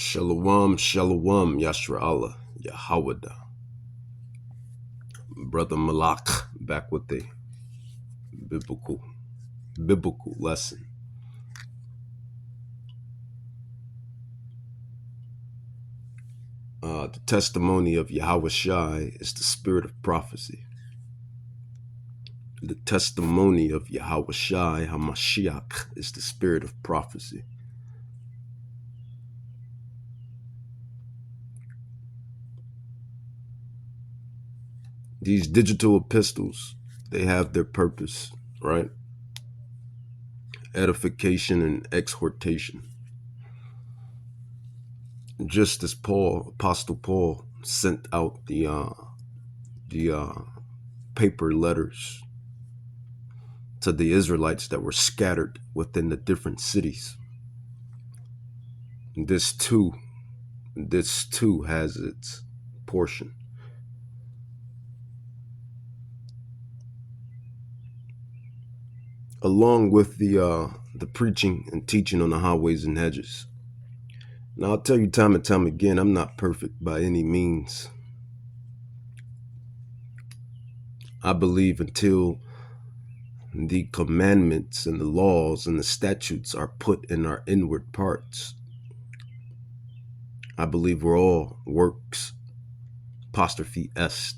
Shalom, shalom, Yashra Allah, Yahawada. Brother Malak back with the biblical lesson. The testimony of Yahweh Shai is the spirit of prophecy. The testimony of Yahweh Shai HaMashiach is the spirit of prophecy. These digital epistles, they have their purpose, right? Edification and exhortation. Just as Apostle Paul sent out the paper letters to the Israelites that were scattered within the different cities. This too has its portion. Along with the preaching and teaching on the highways and hedges. Now, I'll tell you time and time again, I'm not perfect by any means. I believe until the commandments and the laws and the statutes are put in our inward parts, I believe we're all works, apostrophe S,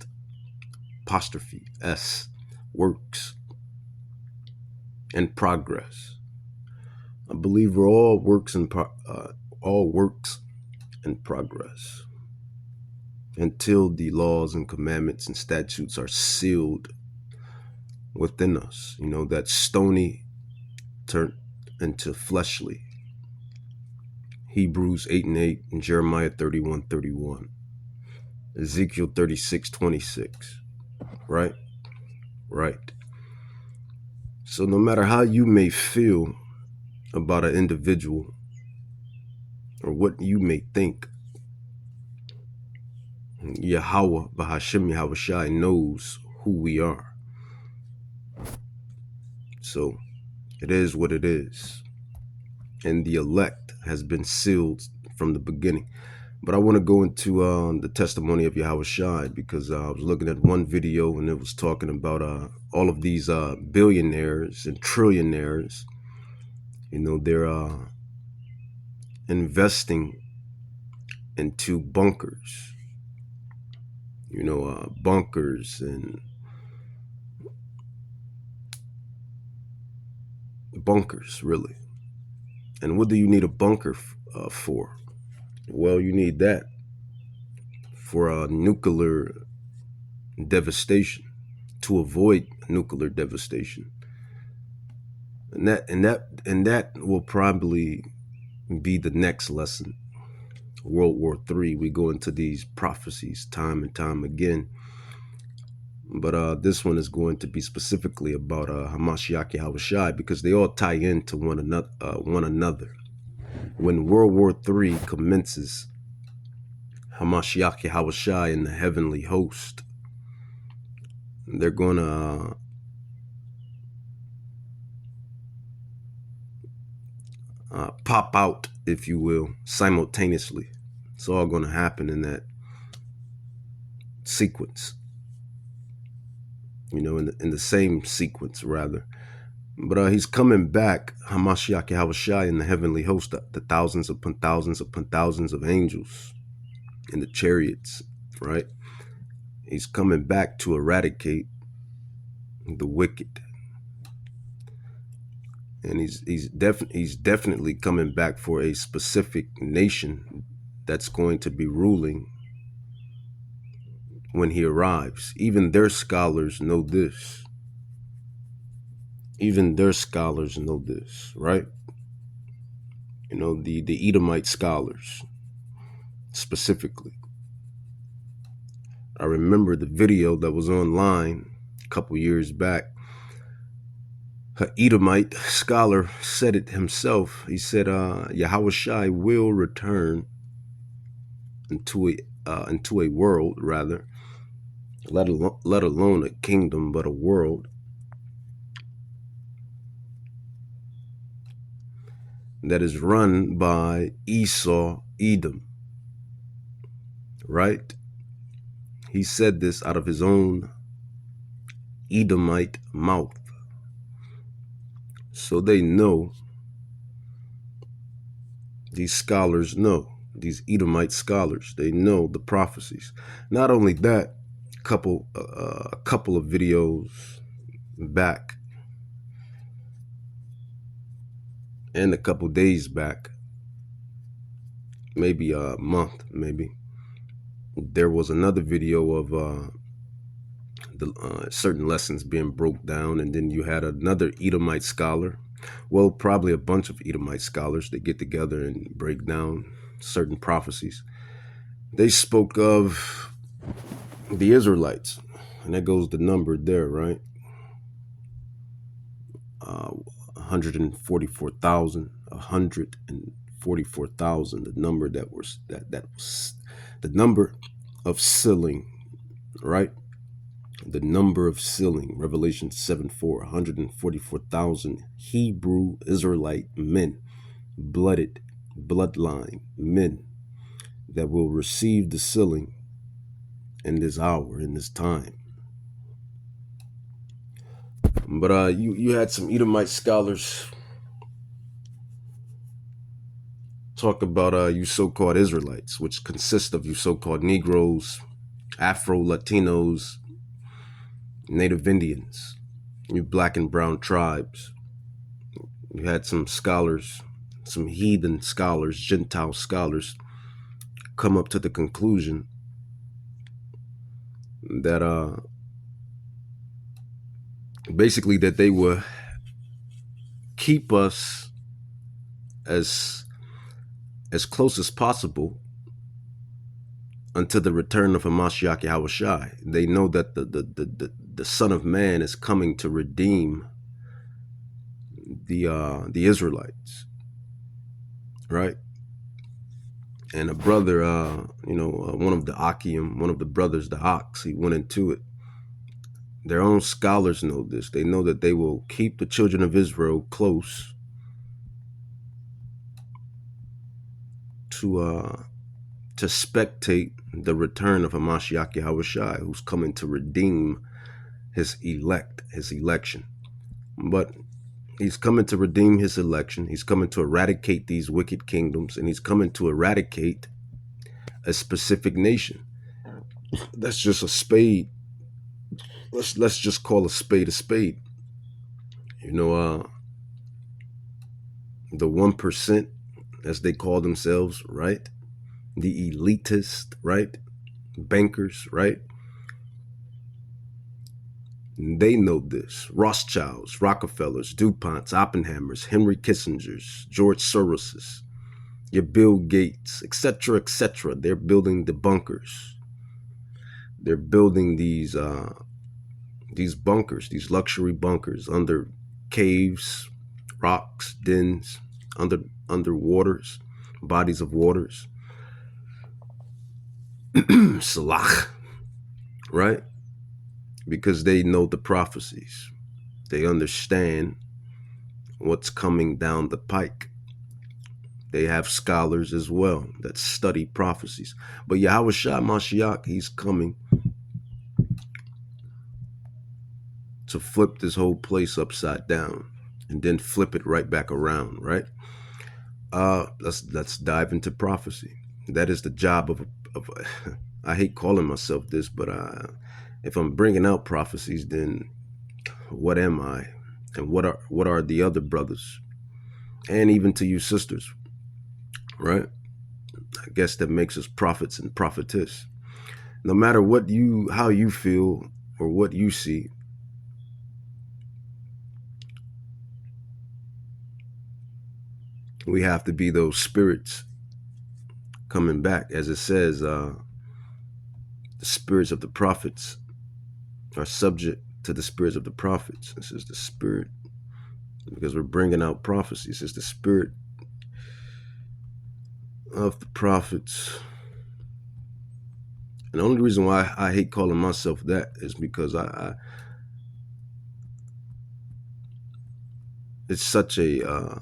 works and progress. I believe we're all works and progress until the laws and commandments and statutes are sealed within us. You know, that stony turned into fleshly. Hebrews 8:8 and Jeremiah 31:31. Ezekiel 36:26. Right? Right. So no matter how you may feel about an individual or what you may think, Yahweh Bahashem Yahweh Shai knows who we are. So it is what it is. And the elect has been sealed from the beginning. But I want to go into the testimony of Yahweh Shai because I was looking at one video and it was talking about all of these billionaires and trillionaires. You know, they're investing into bunkers. You know, bunkers and bunkers, really. And what do you need a bunker for? Well, you need that for nuclear devastation, to avoid nuclear devastation. And that will probably be the next lesson. World War III. We go into these prophecies time and time again. But this one is going to be specifically about Hamashiach Yahweh Shai because they all tie into one another. When World War III commences, Hamashiach Yahweh Shai and the heavenly host, they're going to pop out, if you will, simultaneously. It's all going to happen in that sequence. You know, in the same sequence, rather. But he's coming back, Hamashiach Yahweh Shai and the heavenly host, the thousands upon thousands upon thousands of angels in the chariots, right? He's coming back to eradicate the wicked. And he's definitely coming back for a specific nation that's going to be ruling when he arrives. Even their scholars know this. Even their scholars know this, right? You know, the Edomite scholars specifically. I remember the video that was online a couple years back. An Edomite scholar said it himself. He said, Yahweh Shai will return into a world, rather, let alone a kingdom, but a world that is run by Esau, Edom, right? He said this out of his own Edomite mouth. So they know, these scholars know, these Edomite scholars, they know the prophecies. Not only that, a couple of videos back and a couple days back, maybe a month, maybe, there was another video of certain lessons being broke down, and then you had another Edomite scholar, well, probably a bunch of Edomite scholars that get together and break down certain prophecies. They spoke of the Israelites, and that goes the number there, right? 144,000, the number that was the number of sealing, right? The number of sealing, Revelation 7:4, 144,000 Hebrew Israelite men, bloodline men that will receive the sealing in this hour, in this time. But you had some Edomite scholars talk about you so-called Israelites, which consist of you so-called Negroes, Afro-Latinos, Native Indians, you black and brown tribes. You had some scholars, some heathen scholars, Gentile scholars, come up to the conclusion that basically that they will keep us as close as possible until the return of Hamashiach Yahushai. They know that the Son of Man is coming to redeem the Israelites, right? And a brother, one of the Akim, one of the brothers, the Ox, he went into it. Their own scholars know this. They know that they will keep the children of Israel close to spectate the return of Hamashiach Yahushai, who's coming to redeem his election. But he's coming to redeem his election. He's coming to eradicate these wicked kingdoms, and he's coming to eradicate a specific nation. That's just a spade. Let's just call a spade a spade. The 1%, as they call themselves, right? The elitist, right? Bankers, right? They know this. Rothschilds, Rockefellers, DuPonts, Oppenheimers, Henry Kissingers, George Soroses, your Bill Gates, etc., etc. They're building the bunkers. They're building these bunkers, these luxury bunkers under caves, rocks, dens, under waters, bodies of waters. Salach, right? Because they know the prophecies. They understand what's coming down the pike. They have scholars as well that study prophecies. But Yahushua Mashiach, he's coming to flip this whole place upside down and then flip it right back around, right? Let's dive into prophecy. That is the job of I hate calling myself this, but if I'm bringing out prophecies, then what am I? And what are the other brothers? And even to you sisters, right? I guess that makes us prophets and prophetess. No matter how you feel or what you see, we have to be those spirits coming back. As it says, the spirits of the prophets are subject to the spirits of the prophets. This is the spirit, because we're bringing out prophecies. It's the spirit of the prophets. And the only reason why I hate calling myself that is because it's such a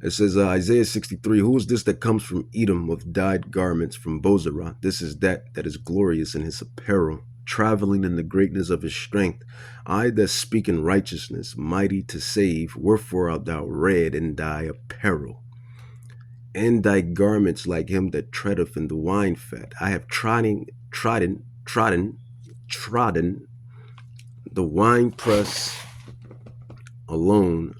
It says, Isaiah 63, who is this that comes from Edom with dyed garments from Bozrah? This is that is glorious in his apparel, traveling in the greatness of his strength. I that speak in righteousness, mighty to save, wherefore art thou red in thy apparel, and thy garments like him that treadeth in the wine fat. I have trodden the wine press alone,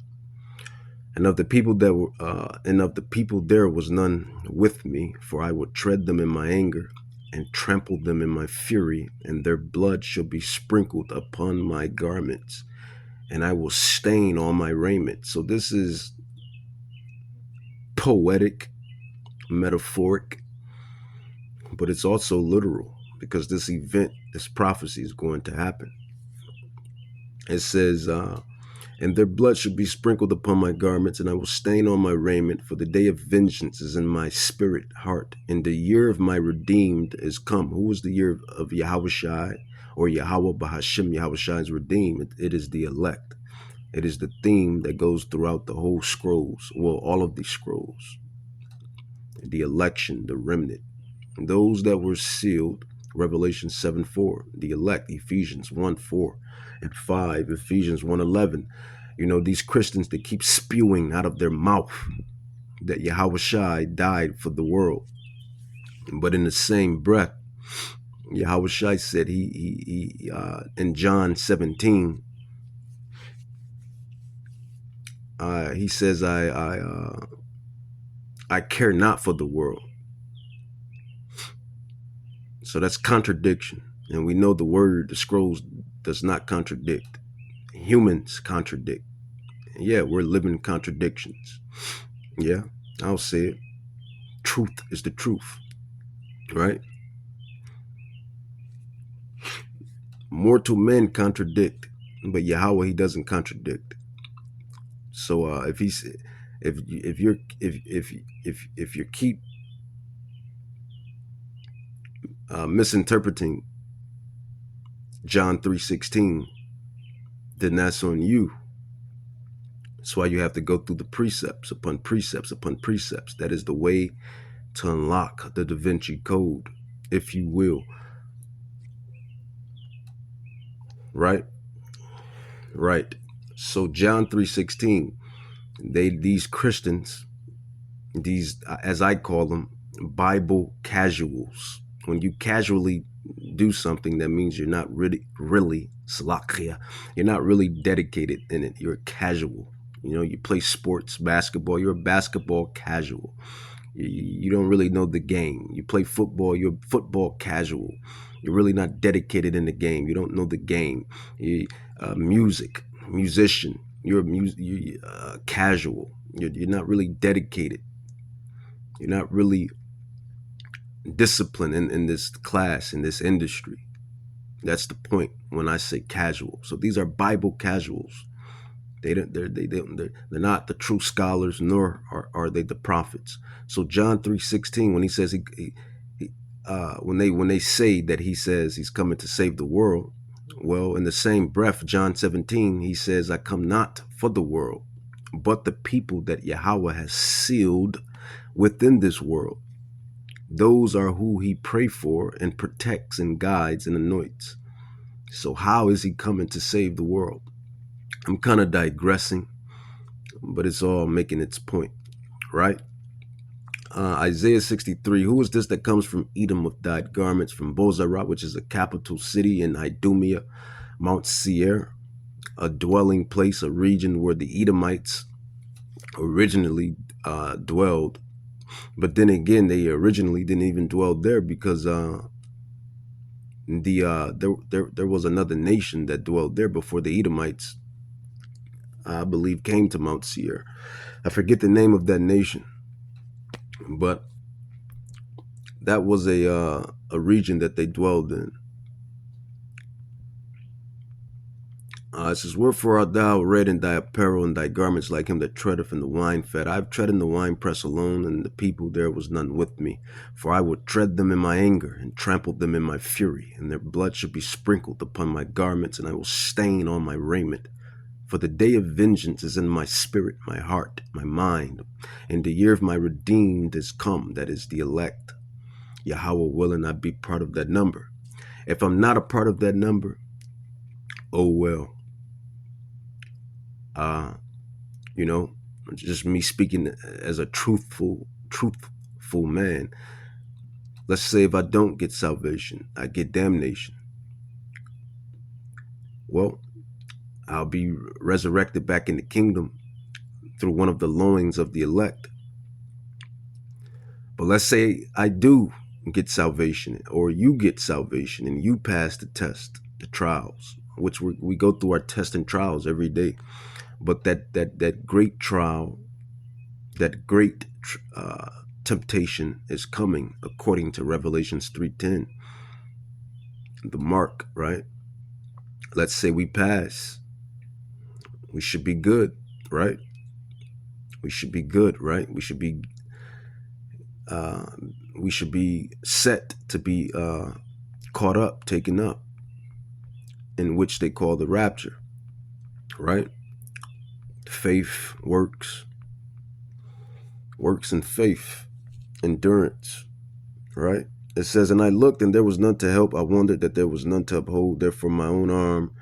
and of the people there was none with me, for I would tread them in my anger and trample them in my fury, and their blood shall be sprinkled upon my garments, and I will stain all my raiment. So this is poetic, metaphoric, but it's also literal, because this event, this prophecy is going to happen. It says, and their blood shall be sprinkled upon my garments, and I will stain all my raiment, for the day of vengeance is in my spirit heart, and the year of my redeemed is come. Who is the year of Yahushai, or Yahweh Bahashim? Yahushai is redeemed. It is the elect. It is the theme that goes throughout the whole scrolls, well, all of these scrolls. The election, the remnant, and those that were sealed, Revelation 7:4, the elect, Ephesians 1:4 and 5, Ephesians 1:11. You know, these Christians that keep spewing out of their mouth that Yahushai died for the world, but in the same breath, Yahushai said he in John 17, he says, I care not for the world. So that's contradiction. And we know the word, the scrolls, does not contradict. Humans contradict. Yeah, we're living contradictions. Yeah, I'll say it. Truth is the truth, right? Mortal men contradict, but Yahweh, he doesn't contradict. So if you keep misinterpreting John 3:16, then that's on you. That's why you have to go through the precepts upon precepts upon precepts. That is the way to unlock the Da Vinci Code, if you will. Right? Right. So John 3:16, these Christians, these, as I call them, Bible casuals. When you casually do something, that means you're not really salakia. You're not really dedicated in it. You're casual. You know, you play sports, basketball. You're a basketball casual. You don't really know the game. You play football. You're a football casual. You're really not dedicated in the game. You don't know the game. Musician. You're casual. You're not really dedicated. You're not really disciplined in this class, in this industry. That's the point when I say casual. So these are Bible casuals. They're not the true scholars, nor are they the prophets. So John 3:16, when he says when they say that he says he's coming to save the world, well, in the same breath, John 17, he says, I come not for the world, but the people that Yahweh has sealed within this world. Those are who he prays for and protects and guides and anoints. So how is he coming to save the world? I'm kind of digressing, but it's all making its point, right? Isaiah 63, who is this that comes from Edom with dyed garments from Bozrah, which is a capital city in Idumea, Mount Seir, a dwelling place, a region where the Edomites originally dwelled. But then again, they originally didn't even dwell there, because there was another nation that dwelled there before the Edomites, I believe, came to Mount Seir. I forget the name of that nation, but that was a region that they dwelled in. It says, wherefore art thou red in thy apparel, and thy garments like him that treadeth in the wine fat? I have tread in the wine press alone, and the people there was none with me. For I would tread them in my anger, and trample them in my fury, and their blood should be sprinkled upon my garments, and I will stain all my raiment. For the day of vengeance is in my spirit, my heart, my mind, and the year of my redeemed is come, that is the elect. Yahweh willing, I be part of that number. If I'm not a part of that number, oh well. You know, just me speaking as a truthful man. Let's say if I don't get salvation, I get damnation. Well, I'll be resurrected back in the kingdom through one of the loins of the elect. But let's say I do get salvation, or you get salvation, and you pass the test, the trials, which we go through our tests and trials every day. But that great trial, that great temptation is coming, according to Revelations 3:10. The mark, right? Let's say we pass. We should be good, right? We should be good, right? We should be set to be caught up, taken up, in which they call the rapture, right? Faith, works and faith, endurance, right? It says, and I looked, and there was none to help. I wondered that there was none to uphold. Therefore my own arm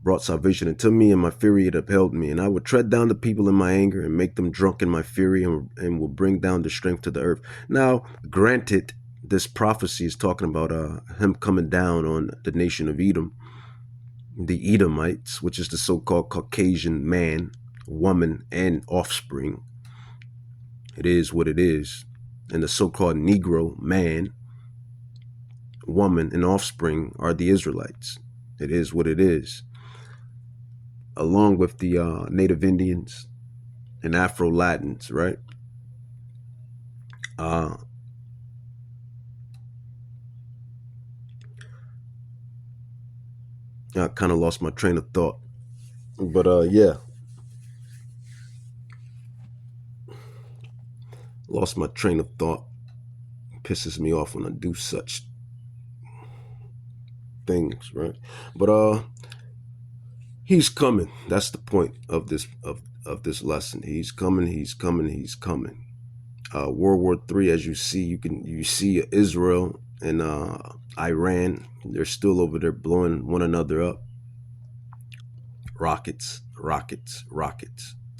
brought salvation unto me, and my fury it upheld me. And I would tread down the people in my anger, and make them drunk in my fury, and will bring down the strength to the earth. Now, granted, this prophecy is talking about him coming down on the nation of Edom, the Edomites, which is the so-called Caucasian man, woman, and offspring. It is what it is. And the so-called Negro man, woman, and offspring are the Israelites. It is what it is. Along with the Native Indians and Afro-Latins, right? I kind of lost my train of thought. But yeah. Lost my train of thought. Pisses me off when I do such things, right? But he's coming. That's the point of this this lesson. He's coming. World War III, as you see, you see Israel and Iran. They're still over there blowing one another up. Rockets. That's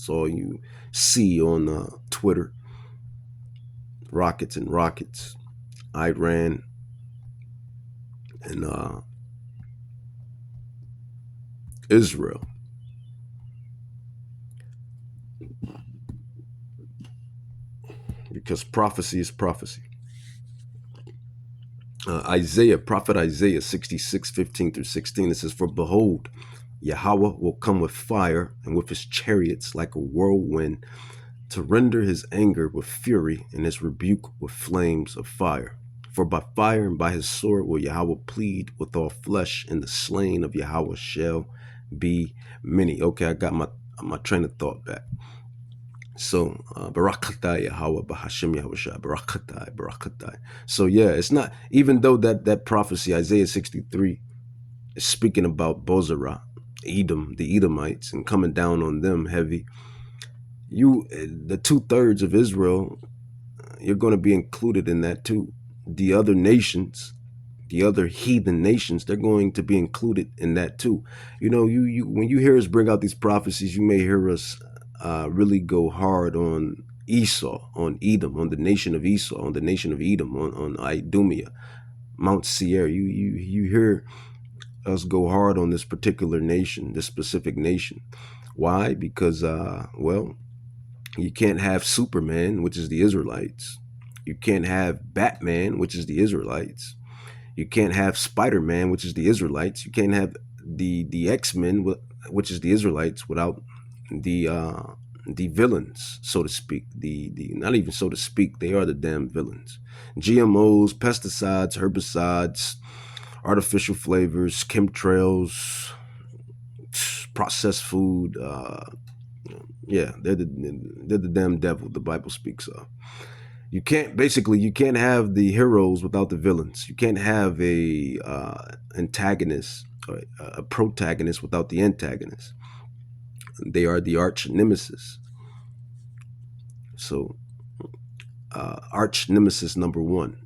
all you see on Twitter. Rockets. Iran and Israel. Because prophecy is prophecy. Prophet Isaiah 66:15-16, it says, for behold, Yahweh will come with fire, and with his chariots like a whirlwind, to render his anger with fury, and his rebuke with flames of fire. For by fire and by his sword will Yahweh plead with all flesh, and the slain of Yahweh shall be many. Okay, I got my train of thought back. So, Barakatai Yahweh, Bahashim Yahushua, Barakatai. So yeah, it's not, even though that prophecy, Isaiah 63, is speaking about Bozrah, Edom, the Edomites, and coming down on them heavy, the 2/3 of Israel, you're going to be included in that too. The other nations, the other heathen nations, they're going to be included in that too. You know, you when you hear us bring out these prophecies, you may hear us really go hard on Esau, on Edom, on the nation of Esau, on the nation of Edom, on Idumea, Mount Seir. You hear us go hard on this particular nation, this specific nation. Why? Because, well, you can't have Superman, which is the Israelites. You can't have Batman, which is the Israelites. You can't have Spider-Man, which is the Israelites. You can't have the X-Men, which is the Israelites, without the villains, so to speak. The not even so to speak, they are the damn villains. GMOs, pesticides, herbicides, artificial flavors, chemtrails, processed food. Yeah, they're the damn devil the Bible speaks of. You can't have the heroes without the villains. You can't have a antagonist or a protagonist without the antagonist. They are the arch nemesis. So, arch nemesis number one,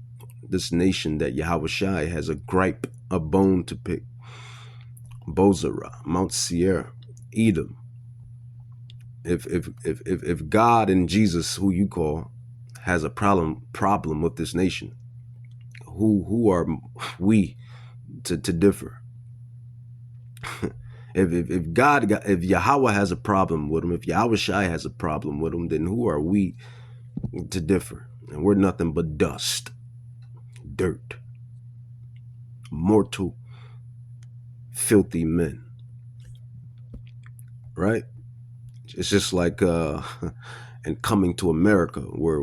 this nation that Yahweh Shai has a gripe, a bone to pick. Bozrah, Mount Seir, Edom. If God and Jesus, who you call, has a problem with this nation, who are we to differ? if Yahweh has a problem with him, if Yahweh Shai has a problem with him, then who are we to differ? And we're nothing but dust, dirt, mortal, filthy men, right? It's just like in Coming to America, where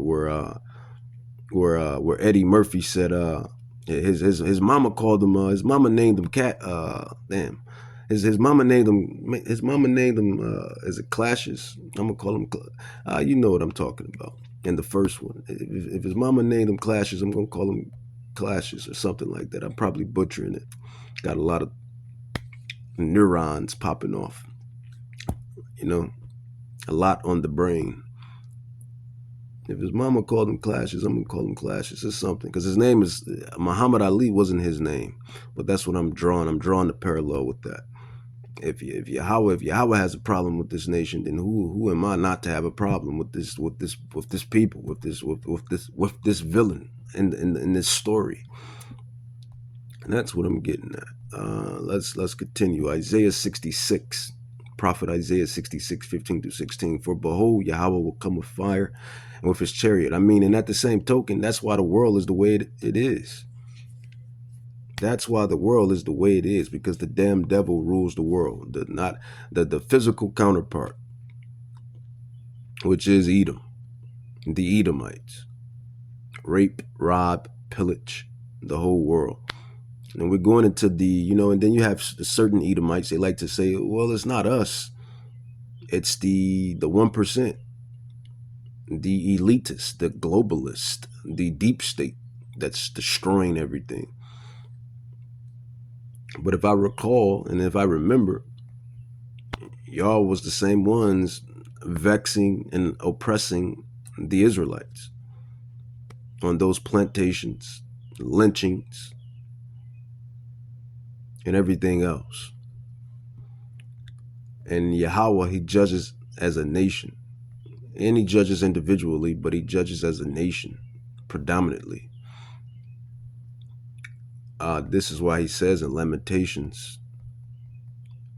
Eddie Murphy said his mama called him his mama named him cat his mama named him is it Clashes? I'm gonna call him you know what I'm talking about. In the first one, if his mama named him Clashes, I'm gonna call him Clashes or something like that. I'm probably butchering it. Got a lot of neurons popping off, you know, a lot on the brain. If his mama called him Clashes, I'm gonna call him Clashes or something, because his name is Muhammad Ali wasn't his name, but that's what I'm drawing. I'm drawing the parallel with that. If Yahweh has a problem with this nation, then who am I not to have a problem with this people, with this villain in this story? And that's what I'm getting at. Let's continue. Isaiah 66, prophet Isaiah 66, 15 through 16. For behold, Yahweh will come with fire and with his chariot. I mean, and at the same token, that's why the world is the way it is. That's why the world is the way it is, because the damn devil rules the world, not the physical counterpart, which is Edom, the Edomites. Rape, rob, pillage the whole world. And we're going into the, and then you have certain Edomites, they like to say, well, it's not us. It's the 1%, the elitists, the globalists, the deep state that's destroying everything. But if I recall, and if I remember, y'all was the same ones vexing and oppressing the Israelites on those plantations, lynchings, and everything else. And Yahweh, he judges as a nation. And he judges individually, but he judges as a nation, predominantly. This is why he says in Lamentations,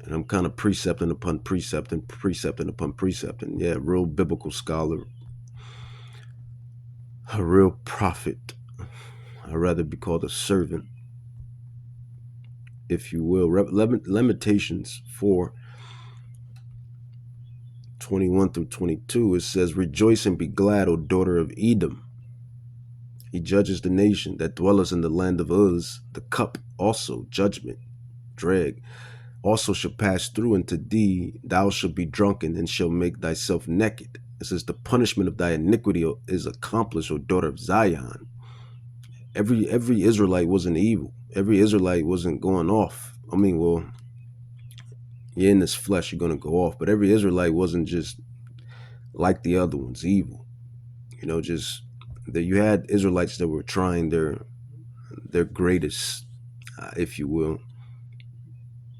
and I'm kind of precepting upon precept and precepting upon precept. And yeah, real biblical scholar, a real prophet. I'd rather be called a servant, if you will. Lamentations 4, 21 through 22, it says, rejoice and be glad, O daughter of Edom. He judges the nation that dwelleth in the land of Uz. The cup also, judgment, drag, also shall pass through into thee. Thou shalt be drunken and shall make thyself naked. It says, the punishment of thy iniquity is accomplished, O daughter of Zion. Every Israelite wasn't evil. Every Israelite wasn't going off. I mean, well, you're in this flesh, you're going to go off. But every Israelite wasn't just like the other ones, evil. Just that you had Israelites that were trying their greatest, if you will,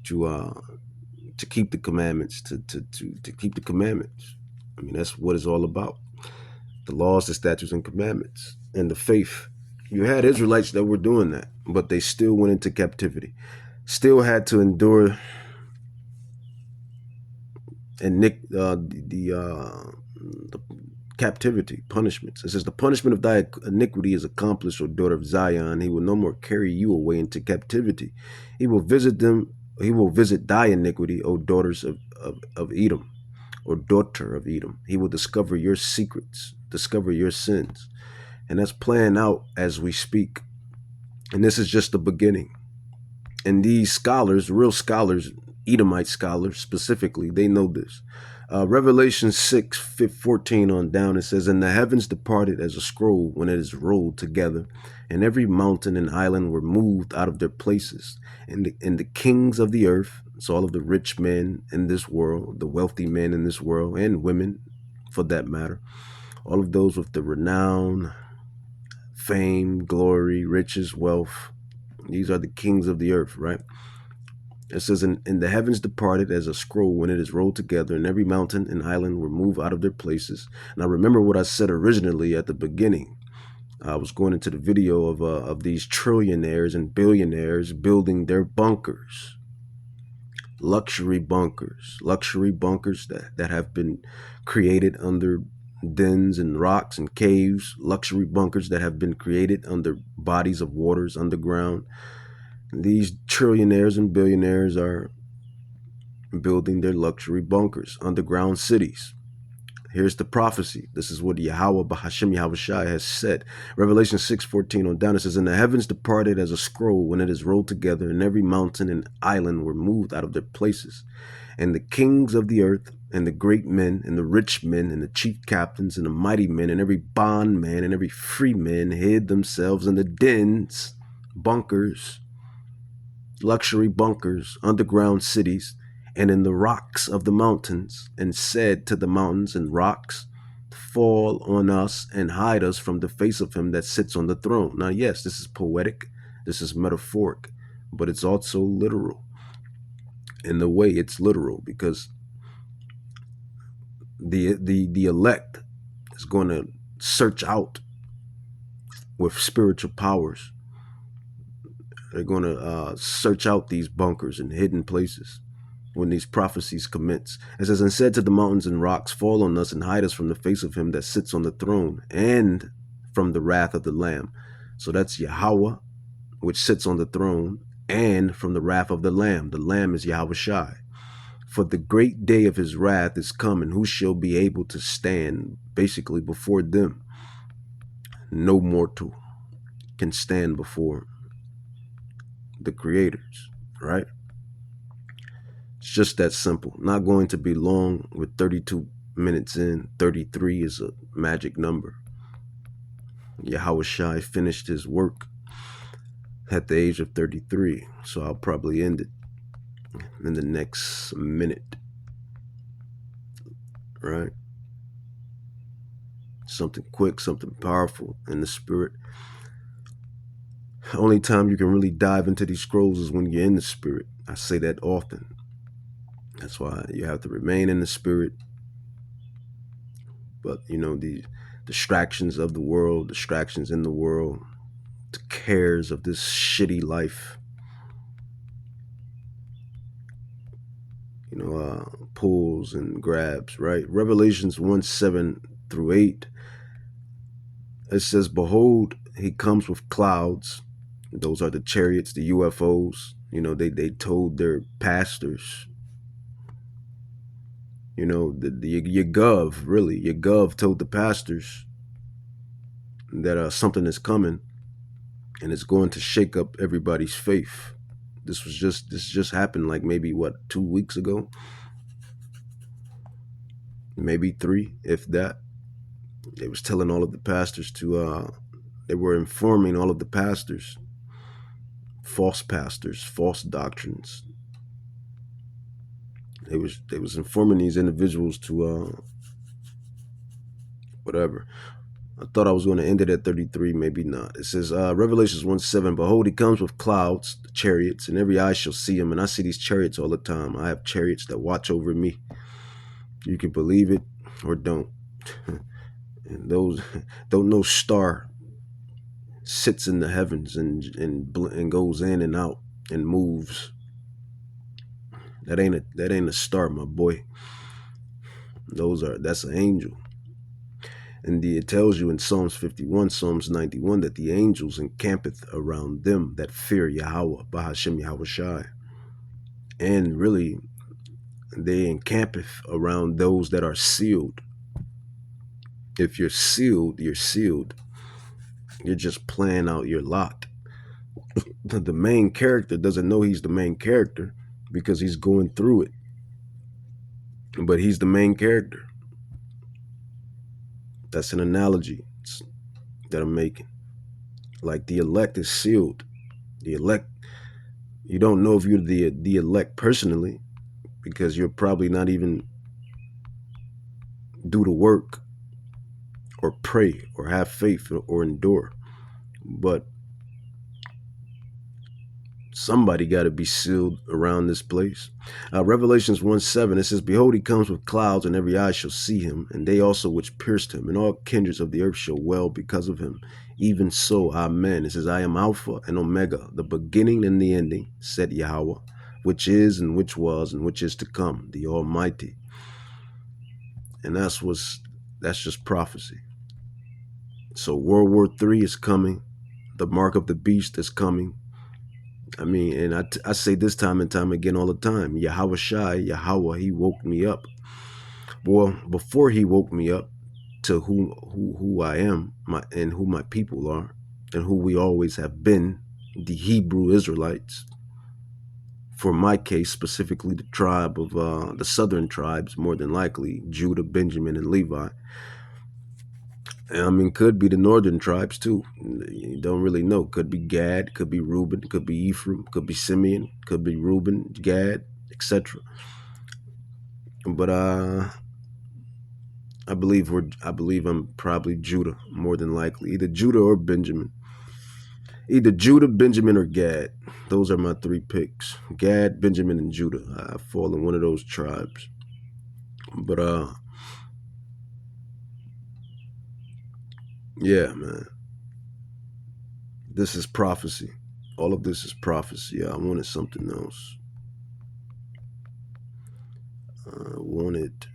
to keep the commandments, to keep the commandments. I mean, that's what it's all about. The laws, the statutes, and commandments, and the faith. You had Israelites that were doing that, but they still went into captivity, still had to endure the captivity, punishments. It says, the punishment of thy iniquity is accomplished, O daughter of Zion. He will no more carry you away into captivity. He will visit them. He will visit thy iniquity, O daughters of Edom, or daughter of Edom. He will discover your secrets, discover your sins. And that's playing out as we speak. And this is just the beginning. And these scholars, real scholars, Edomite scholars specifically, they know this. Revelation 6:14 on down, it says, "And the heavens departed as a scroll when it is rolled together, and every mountain and island were moved out of their places. And the kings of the earth," so all of the rich men in this world, the wealthy men in this world, and women for that matter, all of those with the renown, fame, glory, riches, wealth, these are the kings of the earth, right? It says, and the heavens departed as a scroll when it is rolled together, and every mountain and island were moved out of their places. Now, remember what I said originally at the beginning. I was going into the video of these trillionaires and billionaires building their bunkers, luxury bunkers that have been created under dens and rocks and caves, luxury bunkers that have been created under bodies of waters underground. These trillionaires and billionaires are building their luxury bunkers, underground cities. Here's the prophecy. This is what Yahweh Bahashem Yahushai has said. Revelation 6:14 on down, it says, "And the heavens departed as a scroll when it is rolled together, and every mountain and island were moved out of their places. And the kings of the earth, and the great men, and the rich men, and the chief captains, and the mighty men, and every bondman, and every free man hid themselves in the dens, bunkers, luxury bunkers, underground cities, and in the rocks of the mountains, and said to the mountains and rocks, fall on us and hide us from the face of him that sits on the throne." Now, yes, this is poetic, this is metaphoric, but it's also literal. In the way it's literal, because the elect is going to search out with spiritual powers. They're going to search out these bunkers and hidden places when these prophecies commence. It says, "And said to the mountains and rocks, fall on us and hide us from the face of him that sits on the throne and from the wrath of the Lamb." So that's Yahweh, which sits on the throne, and from the wrath of the Lamb. The Lamb is Yahushai. "For the great day of his wrath is come, and who shall be able to stand?" Basically, before them, no mortal can stand before the creators, right? It's just that simple. Not going to be long. With 32 minutes in, 33 is a magic number. Yahushai finished his work at the age of 33, so I'll probably end it in the next minute, right? Something quick, something powerful in the spirit. Only time you can really dive into these scrolls is when you're in the spirit. I say that often. That's why you have to remain in the spirit. But, you know, the distractions of the world, distractions in the world, the cares of this shitty life, you know, pulls and grabs, right? Revelations 1:7-8. It says, "Behold, he comes with clouds." Those are the chariots, the UFOs. You know, they told their pastors, you know, your gov told the pastors that something is coming, and it's going to shake up everybody's faith. This just happened like maybe, what, 2 weeks ago? Maybe 3, if that. They was telling all of the pastors to, they were informing all of the pastors, false doctrines. They was informing these individuals to, whatever. I thought I was going to end it at 33, maybe not. It says, Revelations 1:7, "Behold, he comes with clouds, the chariots, and every eye shall see him." And I see these chariots all the time. I have chariots that watch over me. You can believe it or don't. And those, don't know star sits in the heavens and goes in and out and moves. That ain't a star, my boy. That's an angel. And it tells you in Psalms 51, Psalms 91, that the angels encampeth around them that fear Yahweh, Bahashem Yahushai. And really, they encampeth around those that are sealed. If you're sealed, you're sealed. You're just playing out your lot. The main character doesn't know he's the main character because he's going through it. but he's the main character. That's an analogy that I'm making. Like the elect is sealed. The elect, you don't know if you're the elect personally because you'll probably not even do the work or pray or have faith or endure. But somebody got to be sealed around this place. Revelations 1:7, it says, "Behold, he comes with clouds, and every eye shall see him, and they also which pierced him, and all kindreds of the earth shall wail because of him. Even so, amen." It says, "I am Alpha and Omega, the beginning and the ending," said Yahweh, "which is and which was and which is to come, the Almighty." And that's just prophecy. So World War III is coming. The mark of the beast is coming. I mean, and I say this time and time again all the time, Yahweh Shai, Yahweh, he woke me up. Well, before he woke me up to who I am, and who my people are, and who we always have been, the Hebrew Israelites. For my case, specifically the tribe of the southern tribes, more than likely, Judah, Benjamin, and Levi. I mean, could be the northern tribes too. You don't really know. Could be Gad, could be Reuben, could be Ephraim, could be Simeon, could be Reuben, Gad, etc. But I believe I'm probably Judah, more than likely. Either Judah or Benjamin. Either Judah, Benjamin, or Gad. Those are my three picks. Gad, Benjamin, and Judah. I fall in one of those tribes. But yeah, man. This is prophecy. All of this is prophecy. Yeah, I wanted something else. I wanted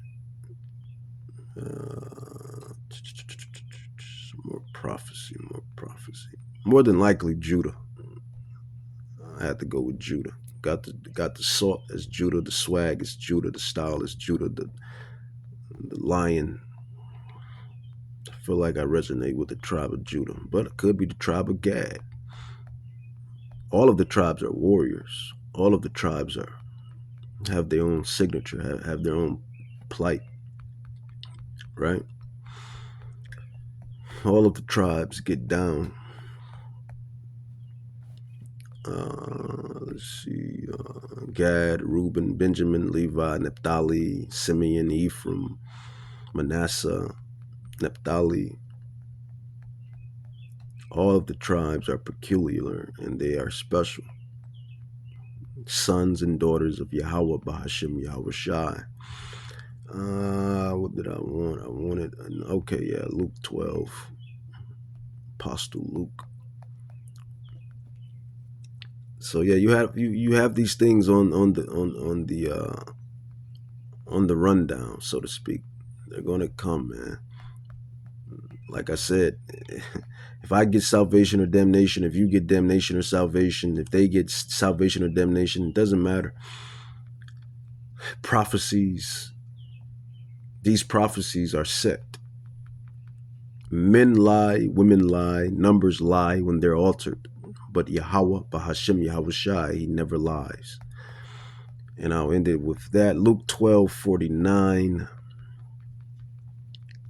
more prophecy. More than likely Judah. I had to go with Judah. Got the salt as Judah, the swag is Judah, the style is Judah, the lion. I feel like I resonate with the tribe of Judah, but it could be the tribe of Gad. All of the tribes are warriors. All of the tribes have their own signature, have their own plight, right? All of the tribes get down. Let's see, Gad, Reuben, Benjamin, Levi, Naphtali, Simeon, Ephraim, Manasseh, Naphtali. All of the tribes are peculiar and they are special. Sons and daughters of Yahweh Bahashim Yahweh Shai. What did I want? I wanted, okay, yeah, Luke 12. Apostle Luke. So yeah, you have these things on the rundown, so to speak. They're gonna come, man. Like I said, if I get salvation or damnation, if you get damnation or salvation, if they get salvation or damnation, it doesn't matter. Prophecies, these prophecies are set. Men lie, women lie, numbers lie when they're altered. But Yahweh, Bahashim Yahweh Shai, he never lies. And I'll end it with that. Luke 12:49.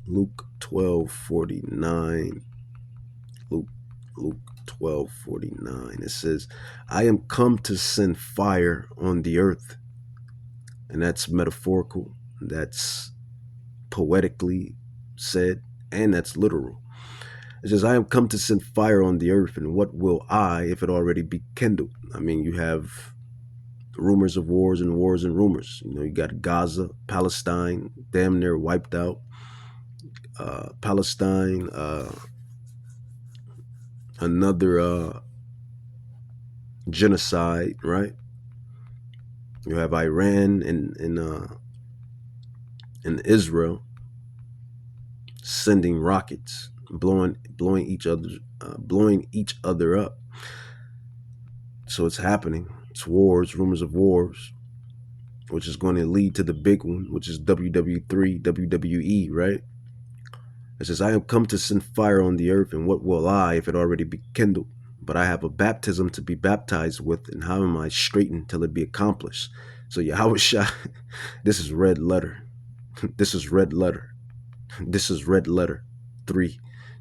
Luke 12:49. Luke 12:49. It says, "I am come to send fire on the earth." And that's metaphorical. That's poetically said, and that's literal. It says, "I am come to send fire on the earth, and what will I, if it already be kindled?" I mean, you have rumors of wars and wars and rumors. You know, you got Gaza, Palestine, damn near wiped out. Palestine, another genocide, right? You have Iran and Israel sending rockets, blowing each other up. So it's happening. It's wars, rumors of wars, which is going to lead to the big one, which is WWE, right? It says, "I am come to send fire on the earth, and what will I, if it already be kindled? But I have a baptism to be baptized with, and how am I straitened till it be accomplished? So Yahweh Shai, this is red letter. This is red letter. This is red letter 3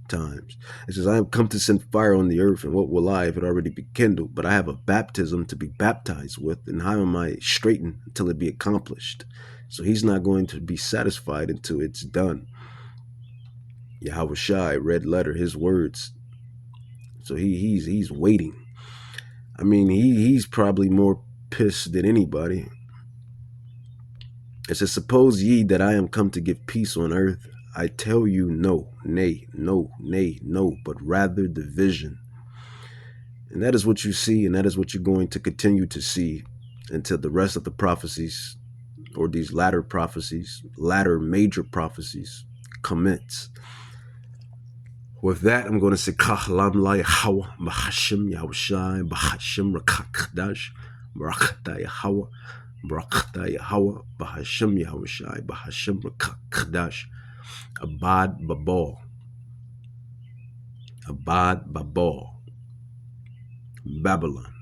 times. It says, I am come to send fire on the earth, and what will I if it already be kindled? But I have a baptism to be baptized with, and how am I straightened until it be accomplished? So he's not going to be satisfied until it's done. Yahweh Shai, red letter, his words. So he's waiting. I mean, he's probably more pissed than anybody. It says, suppose ye that I am come to give peace on earth. I tell you no, nay, no, nay, no, but rather division. And that is what you see, and that is what you're going to continue to see until the rest of the prophecies, or these latter prophecies, latter major prophecies, commence. With that, I'm going to say, Kahlam la Yahweh, Bahashim Yahushai, Bahashim Rakakdash, Barakata Yahweh, Barakata Yahweh, Bahashim Yahushai, Bahashim Rakakdash, Abad Babal, Abad Babal, Babylon.